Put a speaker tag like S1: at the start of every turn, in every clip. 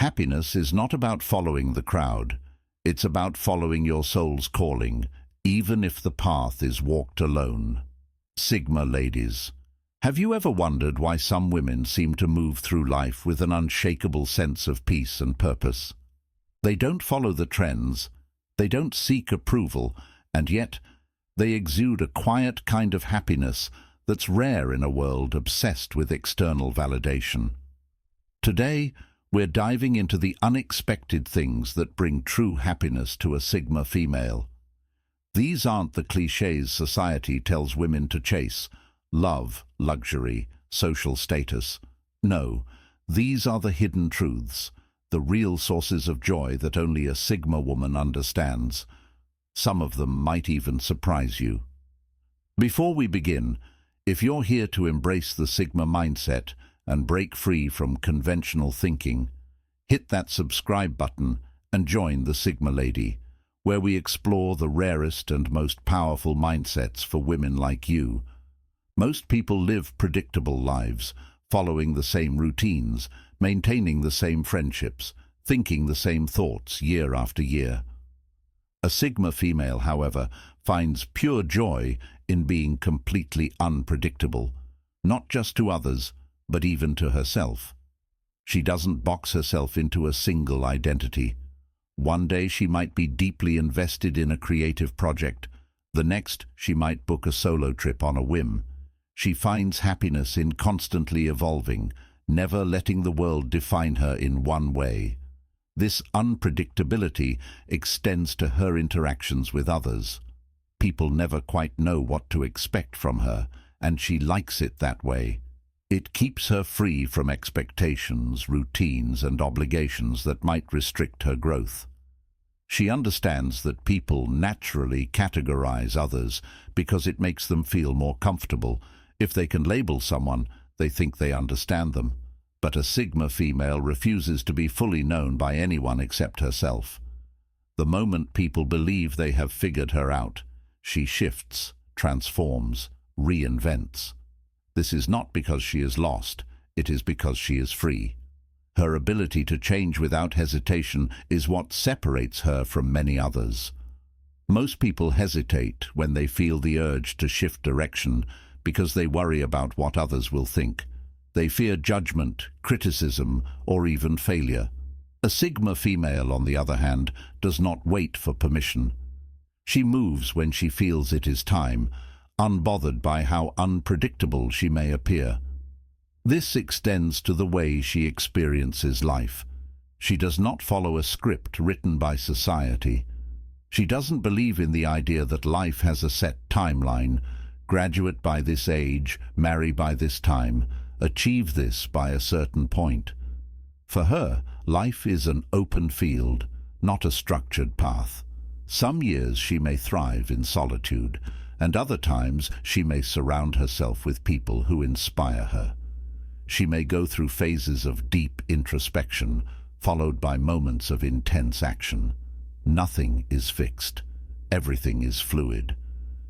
S1: Happiness is not about following the crowd. It's about following your soul's calling, even if the path is walked alone. Sigma ladies. Have you ever wondered why some women seem to move through life with an unshakable sense of peace and purpose? They don't follow the trends, they don't seek approval, and yet they exude a quiet kind of happiness that's rare in a world obsessed with external validation. Today, we're diving into the unexpected things that bring true happiness to a Sigma female. These aren't the clichés society tells women to chase: love, luxury, social status. No, these are the hidden truths, the real sources of joy that only a Sigma woman understands. Some of them might even surprise you. Before we begin, if you're here to embrace the Sigma mindset and break free from conventional thinking, hit that subscribe button and join the Sigma Lady, where we explore the rarest and most powerful mindsets for women like you. Most people live predictable lives, following the same routines, maintaining the same friendships, thinking the same thoughts year after year. A Sigma female, however, finds pure joy in being completely unpredictable, not just to others, but even to herself. She doesn't box herself into a single identity. One day she might be deeply invested in a creative project. The next, she might book a solo trip on a whim. She finds happiness in constantly evolving, never letting the world define her in one way. This unpredictability extends to her interactions with others. People never quite know what to expect from her, and she likes it that way. It keeps her free from expectations, routines, and obligations that might restrict her growth. She understands that people naturally categorize others because it makes them feel more comfortable. If they can label someone, they think they understand them. But a Sigma female refuses to be fully known by anyone except herself. The moment people believe they have figured her out, she shifts, transforms, reinvents. This is not because she is lost, it is because she is free. Her ability to change without hesitation is what separates her from many others. Most people hesitate when they feel the urge to shift direction because they worry about what others will think. They fear judgment, criticism, or even failure. A Sigma female, on the other hand, does not wait for permission. She moves when she feels it is time, unbothered by how unpredictable she may appear. This extends to the way she experiences life. She does not follow a script written by society. She doesn't believe in the idea that life has a set timeline: graduate by this age, marry by this time, achieve this by a certain point. For her, life is an open field, not a structured path. Some years she may thrive in solitude, and other times she may surround herself with people who inspire her. She may go through phases of deep introspection, followed by moments of intense action. Nothing is fixed. Everything is fluid.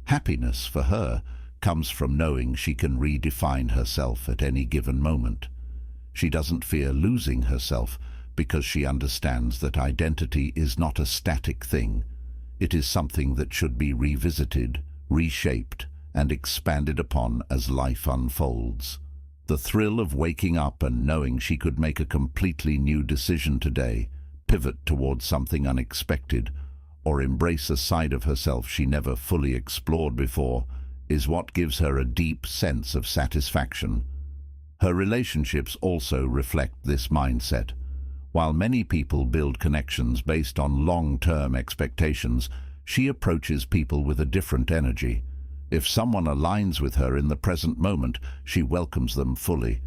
S1: Happiness, for her, comes from knowing she can redefine herself at any given moment. She doesn't fear losing herself because she understands that identity is not a static thing. It is something that should be revisited, reshaped, and expanded upon as life unfolds. The thrill of waking up and knowing she could make a completely new decision today, pivot towards something unexpected, or embrace a side of herself she never fully explored before, is what gives her a deep sense of satisfaction. Her relationships also reflect this mindset. While many people build connections based on long-term expectations, she approaches people with a different energy. If someone aligns with her in the present moment, she welcomes them fully.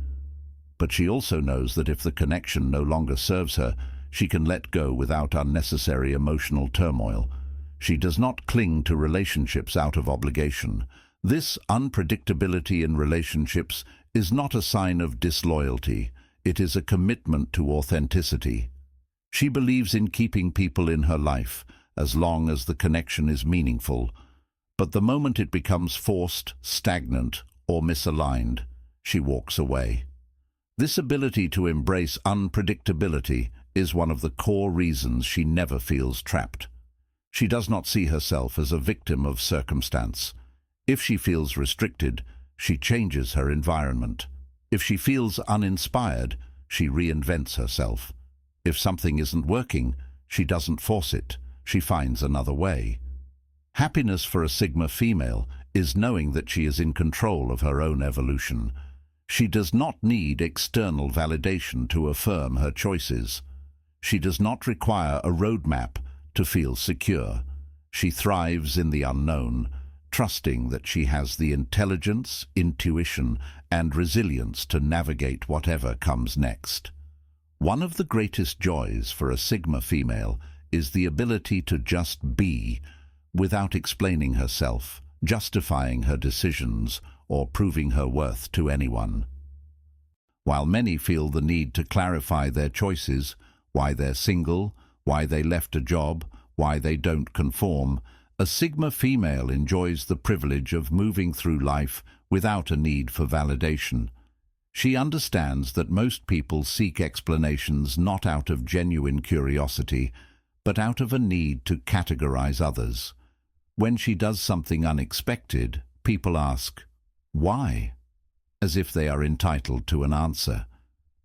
S1: But she also knows that if the connection no longer serves her, she can let go without unnecessary emotional turmoil. She does not cling to relationships out of obligation. This unpredictability in relationships is not a sign of disloyalty. It is a commitment to authenticity. She believes in keeping people in her life as long as the connection is meaningful. But the moment it becomes forced, stagnant, or misaligned, she walks away. This ability to embrace unpredictability is one of the core reasons she never feels trapped. She does not see herself as a victim of circumstance. If she feels restricted, she changes her environment. If she feels uninspired, she reinvents herself. If something isn't working, she doesn't force it. She finds another way. Happiness for a Sigma female is knowing that she is in control of her own evolution. She does not need external validation to affirm her choices. She does not require a roadmap to feel secure. She thrives in the unknown, trusting that she has the intelligence, intuition, and resilience to navigate whatever comes next. One of the greatest joys for a Sigma female is the ability to just be, without explaining herself, justifying her decisions, or proving her worth to anyone. While many feel the need to clarify their choices, why they're single, why they left a job, why they don't conform, a Sigma female enjoys the privilege of moving through life without a need for validation. She understands that most people seek explanations not out of genuine curiosity, but out of a need to categorize others. When she does something unexpected, people ask, "Why?" as if they are entitled to an answer.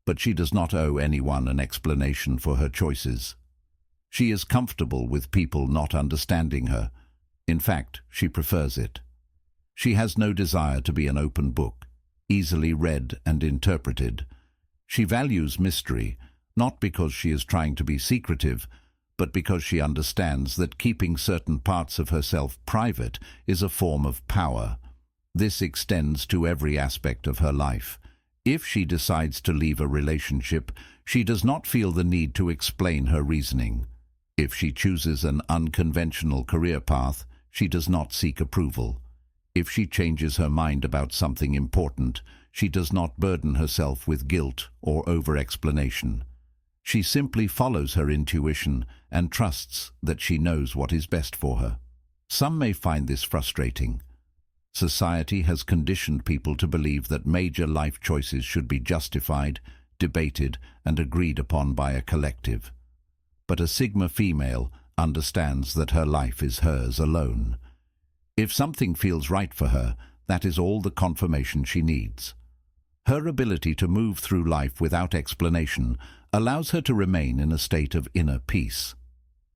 S1: But she does not owe anyone an explanation for her choices. She is comfortable with people not understanding her. In fact, she prefers it. She has no desire to be an open book, easily read and interpreted. She values mystery, not because she is trying to be secretive, but because she understands that keeping certain parts of herself private is a form of power. This extends to every aspect of her life. If she decides to leave a relationship, she does not feel the need to explain her reasoning. If she chooses an unconventional career path, she does not seek approval. If she changes her mind about something important, she does not burden herself with guilt or over-explanation. She simply follows her intuition and trusts that she knows what is best for her. Some may find this frustrating. Society has conditioned people to believe that major life choices should be justified, debated, and agreed upon by a collective. But a Sigma female understands that her life is hers alone. If something feels right for her, that is all the confirmation she needs. Her ability to move through life without explanation allows her to remain in a state of inner peace.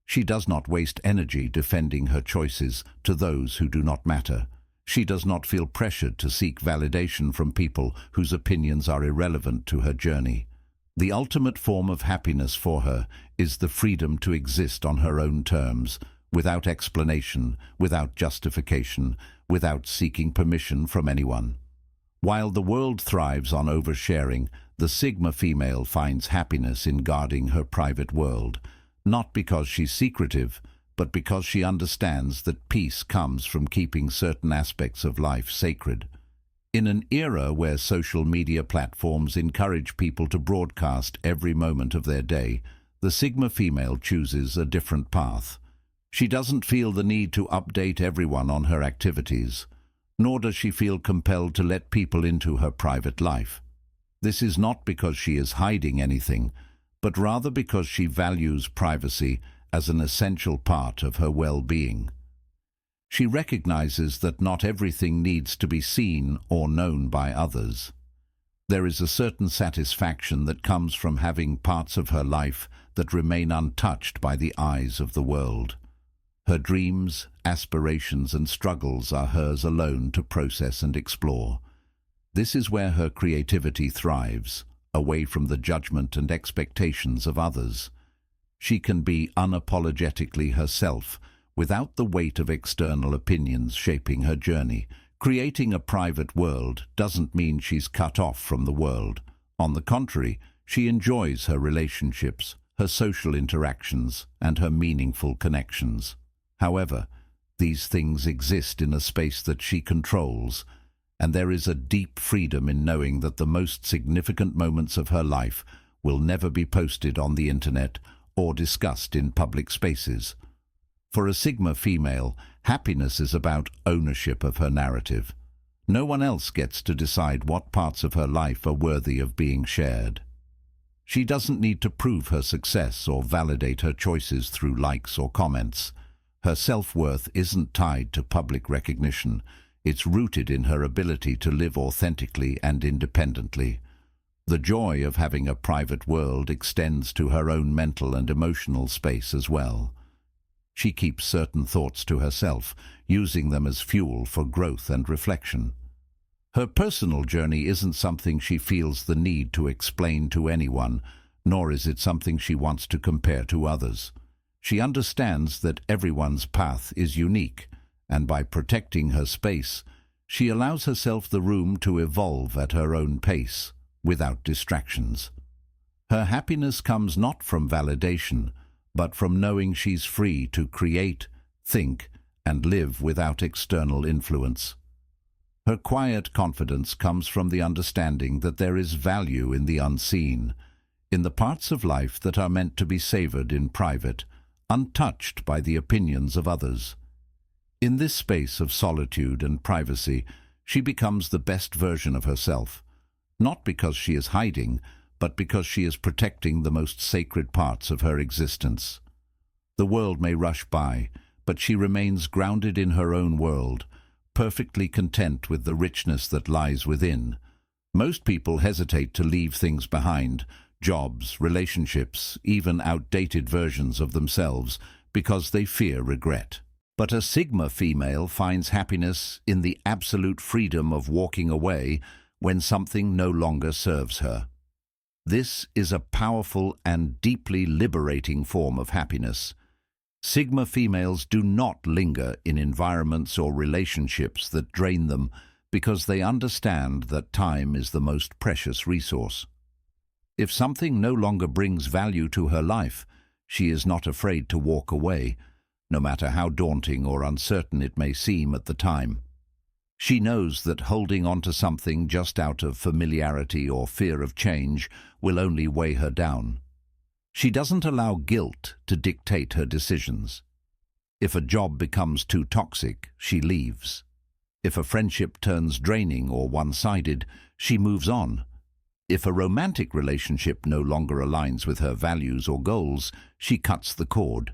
S1: She does not waste energy defending her choices to those who do not matter. She does not feel pressured to seek validation from people whose opinions are irrelevant to her journey. The ultimate form of happiness for her is the freedom to exist on her own terms, without explanation, without justification, without seeking permission from anyone. While the world thrives on oversharing, the Sigma female finds happiness in guarding her private world, not because she's secretive, but because she understands that peace comes from keeping certain aspects of life sacred. In an era where social media platforms encourage people to broadcast every moment of their day, the Sigma female chooses a different path. She doesn't feel the need to update everyone on her activities, nor does she feel compelled to let people into her private life. This is not because she is hiding anything, but rather because she values privacy as an essential part of her well-being. She recognizes that not everything needs to be seen or known by others. There is a certain satisfaction that comes from having parts of her life that remain untouched by the eyes of the world. Her dreams, aspirations, and struggles are hers alone to process and explore. This is where her creativity thrives, away from the judgment and expectations of others. She can be unapologetically herself, without the weight of external opinions shaping her journey. Creating a private world doesn't mean she's cut off from the world. On the contrary, she enjoys her relationships, her social interactions, and her meaningful connections. However, these things exist in a space that she controls, and there is a deep freedom in knowing that the most significant moments of her life will never be posted on the internet or discussed in public spaces. For a Sigma female, happiness is about ownership of her narrative. No one else gets to decide what parts of her life are worthy of being shared. She doesn't need to prove her success or validate her choices through likes or comments. Her self-worth isn't tied to public recognition. It's rooted in her ability to live authentically and independently. The joy of having a private world extends to her own mental and emotional space as well. She keeps certain thoughts to herself, using them as fuel for growth and reflection. Her personal journey isn't something she feels the need to explain to anyone, nor is it something she wants to compare to others. She understands that everyone's path is unique, and by protecting her space, she allows herself the room to evolve at her own pace, without distractions. Her happiness comes not from validation, but from knowing she's free to create, think, and live without external influence. Her quiet confidence comes from the understanding that there is value in the unseen, in the parts of life that are meant to be savored in private, untouched by the opinions of others. In this space of solitude and privacy, she becomes the best version of herself, not because she is hiding, but because she is protecting the most sacred parts of her existence. The world may rush by, but she remains grounded in her own world, perfectly content with the richness that lies within. Most people hesitate to leave things behind, jobs, relationships, even outdated versions of themselves, because they fear regret. But a Sigma female finds happiness in the absolute freedom of walking away when something no longer serves her. This is a powerful and deeply liberating form of happiness. Sigma females do not linger in environments or relationships that drain them because they understand that time is the most precious resource. If something no longer brings value to her life, she is not afraid to walk away, no matter how daunting or uncertain it may seem at the time. She knows that holding on to something just out of familiarity or fear of change will only weigh her down. She doesn't allow guilt to dictate her decisions. If a job becomes too toxic, she leaves. If a friendship turns draining or one-sided, she moves on. If a romantic relationship no longer aligns with her values or goals, she cuts the cord.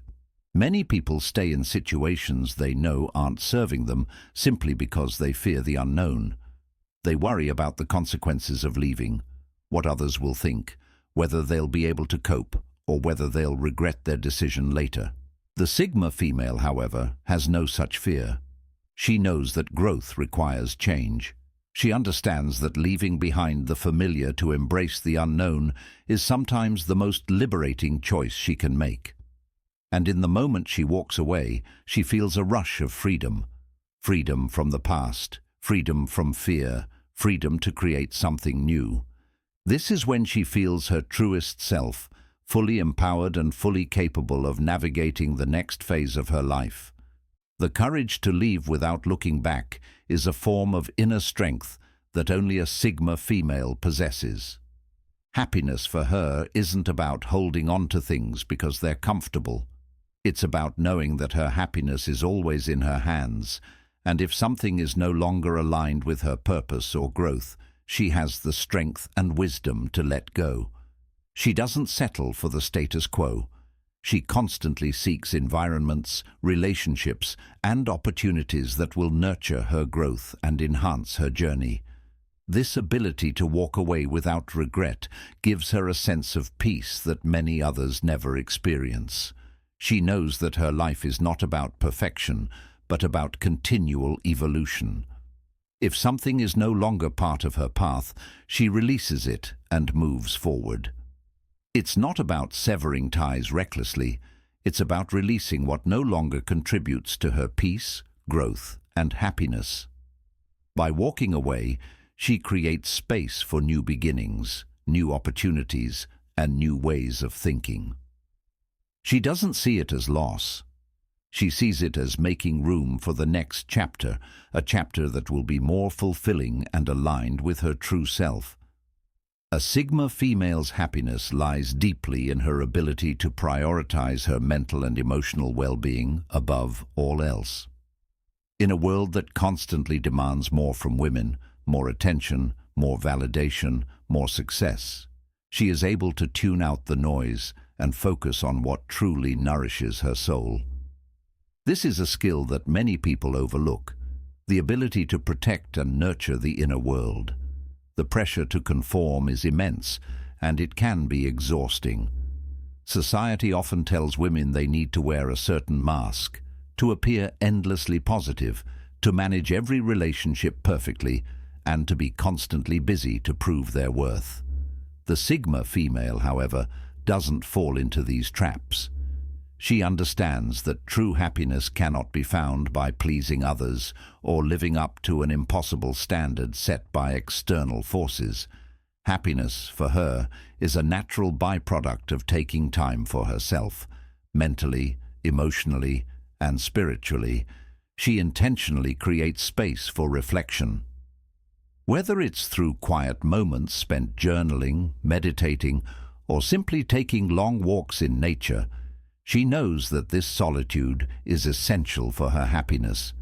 S1: Many people stay in situations they know aren't serving them simply because they fear the unknown. They worry about the consequences of leaving, what others will think, whether they'll be able to cope, or whether they'll regret their decision later. The Sigma female, however, has no such fear. She knows that growth requires change. She understands that leaving behind the familiar to embrace the unknown is sometimes the most liberating choice she can make. And in the moment she walks away, she feels a rush of freedom. Freedom from the past, freedom from fear, freedom to create something new. This is when she feels her truest self, fully empowered and fully capable of navigating the next phase of her life. The courage to leave without looking back is a form of inner strength that only a Sigma female possesses. Happiness for her isn't about holding on to things because they're comfortable. It's about knowing that her happiness is always in her hands, and if something is no longer aligned with her purpose or growth, she has the strength and wisdom to let go. She doesn't settle for the status quo. She constantly seeks environments, relationships, and opportunities that will nurture her growth and enhance her journey. This ability to walk away without regret gives her a sense of peace that many others never experience. She knows that her life is not about perfection, but about continual evolution. If something is no longer part of her path, she releases it and moves forward. It's not about severing ties recklessly. It's about releasing what no longer contributes to her peace, growth, and happiness. By walking away, she creates space for new beginnings, new opportunities, and new ways of thinking. She doesn't see it as loss. She sees it as making room for the next chapter, a chapter that will be more fulfilling and aligned with her true self. A Sigma female's happiness lies deeply in her ability to prioritize her mental and emotional well-being above all else. In a world that constantly demands more from women, more attention, more validation, more success, She is able to tune out the noise and focus on what truly nourishes her soul. This is a skill that many people overlook, the ability to protect and nurture the inner world. The pressure to conform is immense, and it can be exhausting. Society often tells women they need to wear a certain mask, to appear endlessly positive, to manage every relationship perfectly, and to be constantly busy to prove their worth. The Sigma female, however, doesn't fall into these traps. She understands that true happiness cannot be found by pleasing others or living up to an impossible standard set by external forces. Happiness, for her, is a natural byproduct of taking time for herself, mentally, emotionally, and spiritually. She intentionally creates space for reflection. Whether it's through quiet moments spent journaling, meditating, or simply taking long walks in nature, she knows that this solitude is essential for her happiness.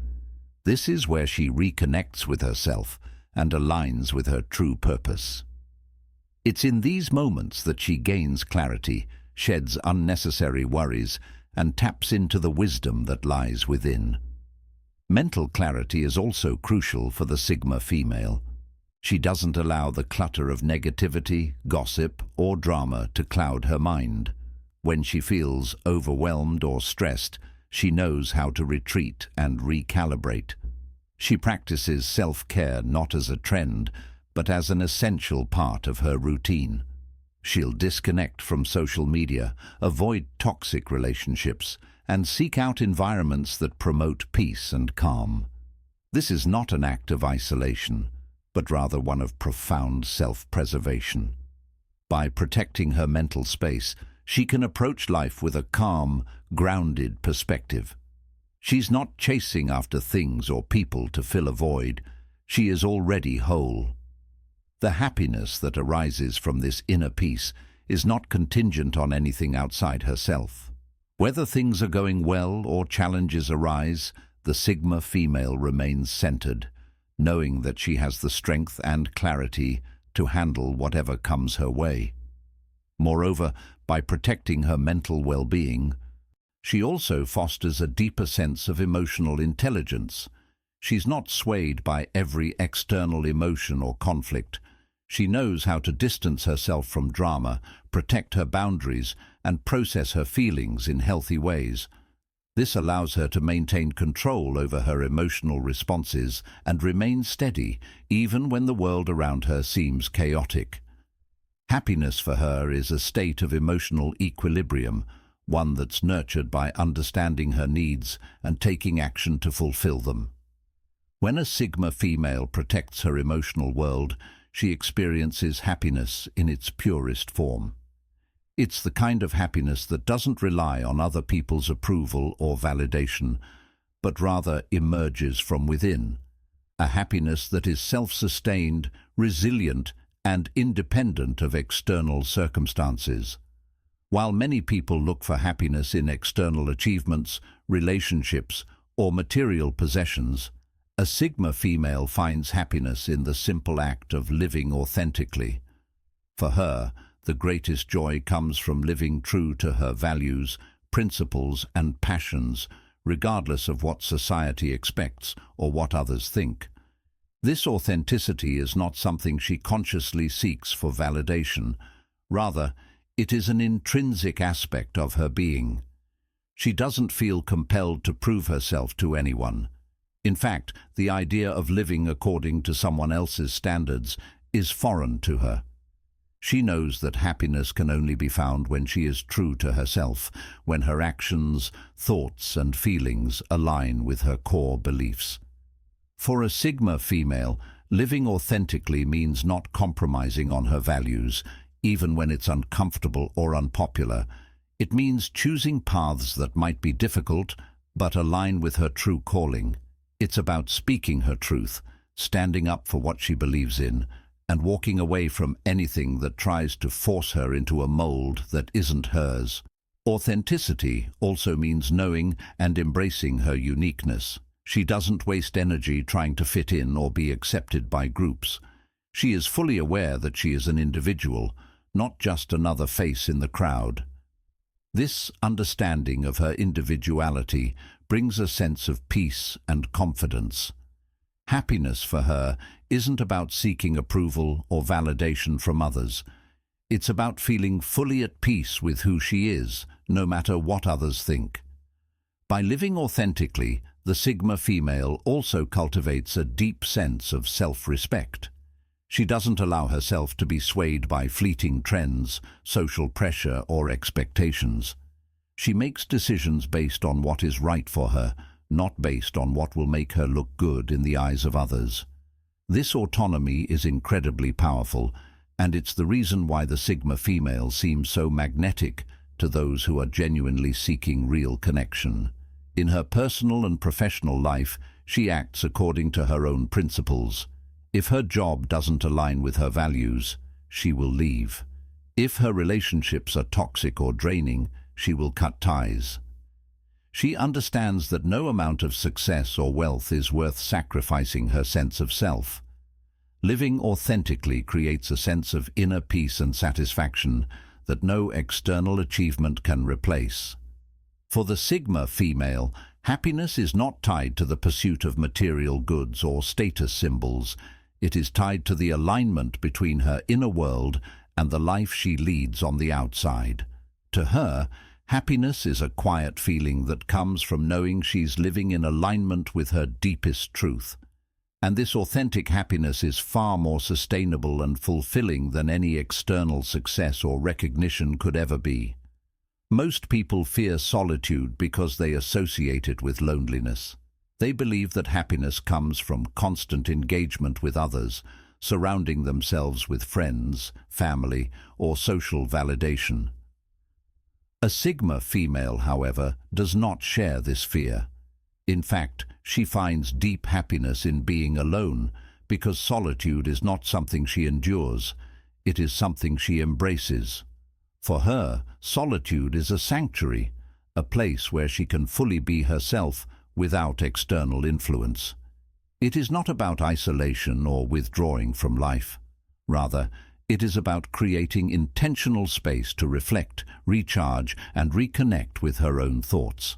S1: This is where she reconnects with herself and aligns with her true purpose. It's in these moments that she gains clarity, sheds unnecessary worries, and taps into the wisdom that lies within. Mental clarity is also crucial for the Sigma female. She doesn't allow the clutter of negativity, gossip, or drama to cloud her mind. When she feels overwhelmed or stressed, she knows how to retreat and recalibrate. She practices self-care not as a trend, but as an essential part of her routine. She'll disconnect from social media, avoid toxic relationships, and seek out environments that promote peace and calm. This is not an act of isolation, but rather one of profound self-preservation. By protecting her mental space, she can approach life with a calm, grounded perspective. She's not chasing after things or people to fill a void. She is already whole. The happiness that arises from this inner peace is not contingent on anything outside herself. Whether things are going well or challenges arise, the Sigma female remains centered, knowing that she has the strength and clarity to handle whatever comes her way. Moreover, by protecting her mental well-being, she also fosters a deeper sense of emotional intelligence. She's not swayed by every external emotion or conflict. She knows how to distance herself from drama, protect her boundaries, and process her feelings in healthy ways. This allows her to maintain control over her emotional responses and remain steady, even when the world around her seems chaotic. Happiness for her is a state of emotional equilibrium, one that's nurtured by understanding her needs and taking action to fulfill them. When a Sigma female protects her emotional world, she experiences happiness in its purest form. It's the kind of happiness that doesn't rely on other people's approval or validation, but rather emerges from within. A happiness that is self-sustained, resilient, and independent of external circumstances. While many people look for happiness in external achievements, relationships, or material possessions, a Sigma female finds happiness in the simple act of living authentically. For her, the greatest joy comes from living true to her values, principles, and passions, regardless of what society expects or what others think. This authenticity is not something she consciously seeks for validation. Rather, it is an intrinsic aspect of her being. She doesn't feel compelled to prove herself to anyone. In fact, the idea of living according to someone else's standards is foreign to her. She knows that happiness can only be found when she is true to herself, when her actions, thoughts, and feelings align with her core beliefs. For a Sigma female, living authentically means not compromising on her values, even when it's uncomfortable or unpopular. It means choosing paths that might be difficult, but align with her true calling. It's about speaking her truth, standing up for what she believes in, and walking away from anything that tries to force her into a mold that isn't hers. Authenticity also means knowing and embracing her uniqueness. She doesn't waste energy trying to fit in or be accepted by groups. She is fully aware that she is an individual, not just another face in the crowd. This understanding of her individuality brings a sense of peace and confidence. Happiness for her isn't about seeking approval or validation from others. It's about feeling fully at peace with who she is, no matter what others think. By living authentically, the Sigma female also cultivates a deep sense of self-respect. She doesn't allow herself to be swayed by fleeting trends, social pressure, or expectations. She makes decisions based on what is right for her, not based on what will make her look good in the eyes of others. This autonomy is incredibly powerful, and it's the reason why the Sigma female seems so magnetic to those who are genuinely seeking real connection. In her personal and professional life, she acts according to her own principles. If her job doesn't align with her values, she will leave. If her relationships are toxic or draining, she will cut ties. She understands that no amount of success or wealth is worth sacrificing her sense of self. Living authentically creates a sense of inner peace and satisfaction that no external achievement can replace. For the Sigma female, happiness is not tied to the pursuit of material goods or status symbols. It is tied to the alignment between her inner world and the life she leads on the outside. To her, happiness is a quiet feeling that comes from knowing she's living in alignment with her deepest truth. And this authentic happiness is far more sustainable and fulfilling than any external success or recognition could ever be. Most people fear solitude because they associate it with loneliness. They believe that happiness comes from constant engagement with others, surrounding themselves with friends, family, or social validation. A Sigma female, however, does not share this fear. In fact, she finds deep happiness in being alone, because solitude is not something she endures, it is something she embraces. For her, solitude is a sanctuary, a place where she can fully be herself without external influence. It is not about isolation or withdrawing from life. Rather, it is about creating intentional space to reflect, recharge, and reconnect with her own thoughts.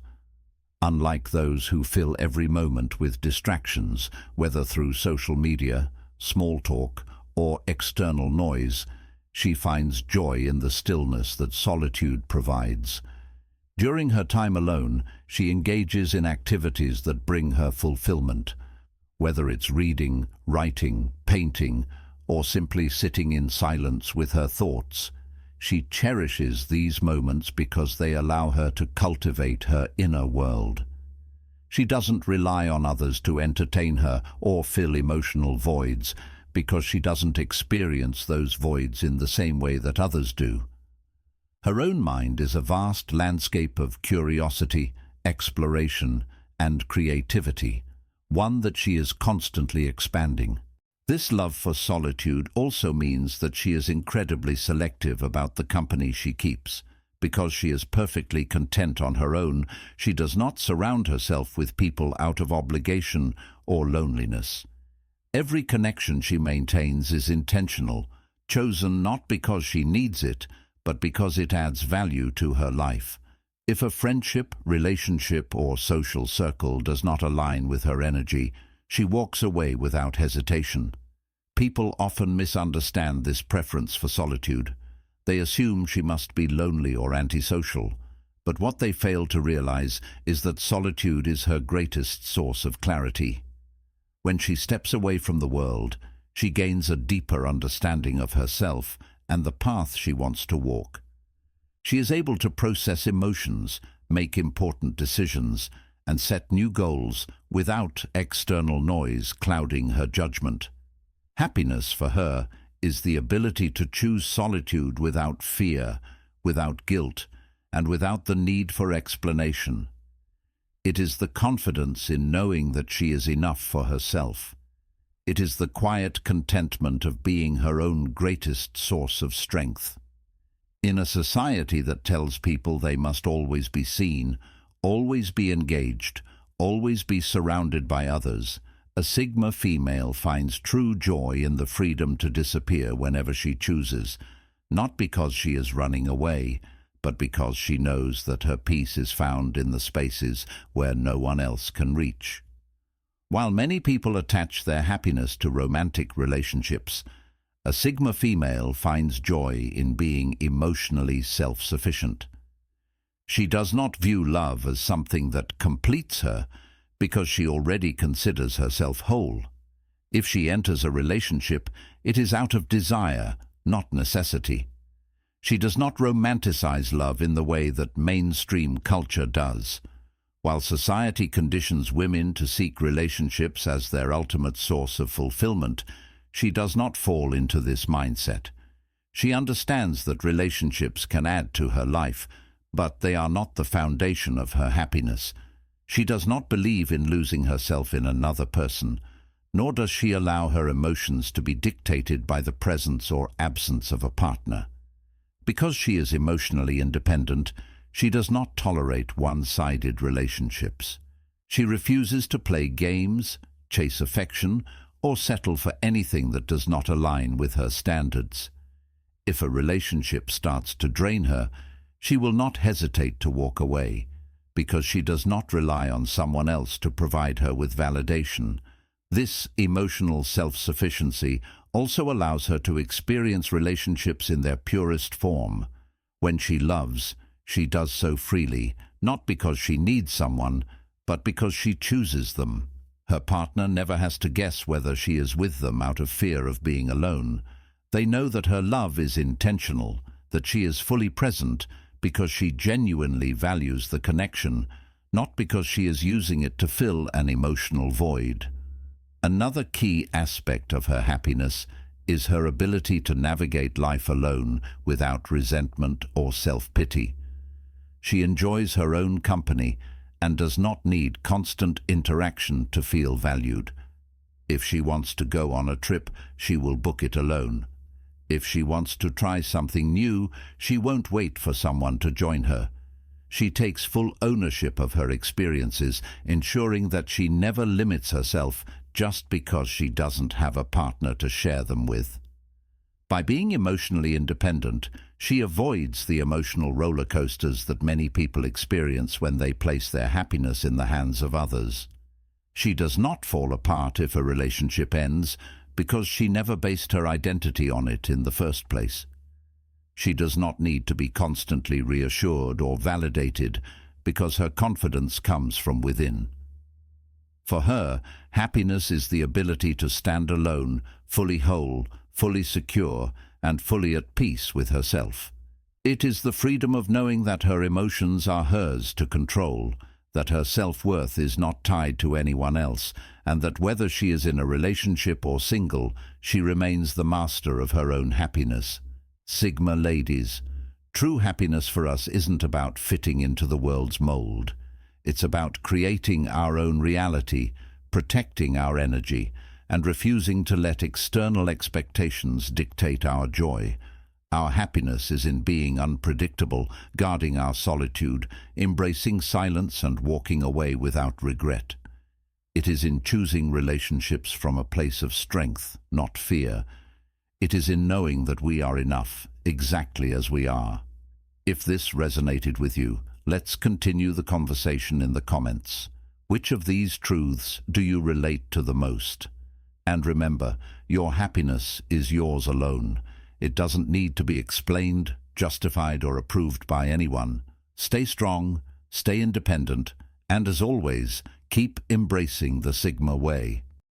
S1: Unlike those who fill every moment with distractions, whether through social media, small talk, or external noise, she finds joy in the stillness that solitude provides. During her time alone, she engages in activities that bring her fulfillment. Whether it's reading, writing, painting, or simply sitting in silence with her thoughts, she cherishes these moments because they allow her to cultivate her inner world. She doesn't rely on others to entertain her or fill emotional voids, because she doesn't experience those voids in the same way that others do. Her own mind is a vast landscape of curiosity, exploration, and creativity, one that she is constantly expanding. This love for solitude also means that she is incredibly selective about the company she keeps. Because she is perfectly content on her own, she does not surround herself with people out of obligation or loneliness. Every connection she maintains is intentional, chosen not because she needs it, but because it adds value to her life. If a friendship, relationship, or social circle does not align with her energy, she walks away without hesitation. People often misunderstand this preference for solitude. They assume she must be lonely or antisocial, but what they fail to realize is that solitude is her greatest source of clarity. When she steps away from the world, she gains a deeper understanding of herself and the path she wants to walk. She is able to process emotions, make important decisions, and set new goals without external noise clouding her judgment. Happiness for her is the ability to choose solitude without fear, without guilt, and without the need for explanation. It is the confidence in knowing that she is enough for herself. It is the quiet contentment of being her own greatest source of strength. In a society that tells people they must always be seen, always be engaged, always be surrounded by others, a Sigma female finds true joy in the freedom to disappear whenever she chooses, not because she is running away, but because she knows that her peace is found in the spaces where no one else can reach. While many people attach their happiness to romantic relationships, a Sigma female finds joy in being emotionally self-sufficient. She does not view love as something that completes her because she already considers herself whole. If she enters a relationship, it is out of desire, not necessity. She does not romanticize love in the way that mainstream culture does. While society conditions women to seek relationships as their ultimate source of fulfillment, she does not fall into this mindset. She understands that relationships can add to her life, but they are not the foundation of her happiness. She does not believe in losing herself in another person, nor does she allow her emotions to be dictated by the presence or absence of a partner. Because she is emotionally independent, she does not tolerate one-sided relationships. She refuses to play games, chase affection, or settle for anything that does not align with her standards. If a relationship starts to drain her, she will not hesitate to walk away, because she does not rely on someone else to provide her with validation. This emotional self-sufficiency also allows her to experience relationships in their purest form. When she loves, she does so freely, not because she needs someone, but because she chooses them. Her partner never has to guess whether she is with them out of fear of being alone. They know that her love is intentional, that she is fully present because she genuinely values the connection, not because she is using it to fill an emotional void. Another key aspect of her happiness is her ability to navigate life alone without resentment or self-pity. She enjoys her own company and does not need constant interaction to feel valued. If she wants to go on a trip, she will book it alone. If she wants to try something new, she won't wait for someone to join her. She takes full ownership of her experiences, ensuring that she never limits herself just because she doesn't have a partner to share them with. By being emotionally independent, she avoids the emotional roller coasters that many people experience when they place their happiness in the hands of others. She does not fall apart if a relationship ends because she never based her identity on it in the first place. She does not need to be constantly reassured or validated because her confidence comes from within. For her, happiness is the ability to stand alone, fully whole, fully secure, and fully at peace with herself. It is the freedom of knowing that her emotions are hers to control, that her self-worth is not tied to anyone else, and that whether she is in a relationship or single, she remains the master of her own happiness. Sigma ladies, true happiness for us isn't about fitting into the world's mold. It's about creating our own reality, protecting our energy, and refusing to let external expectations dictate our joy. Our happiness is in being unpredictable, guarding our solitude, embracing silence and walking away without regret. It is in choosing relationships from a place of strength, not fear. It is in knowing that we are enough, exactly as we are. If this resonated with you, let's continue the conversation in the comments. Which of these truths do you relate to the most? And remember, your happiness is yours alone. It doesn't need to be explained, justified, or approved by anyone. Stay strong, stay independent, and as always, keep embracing the Sigma way.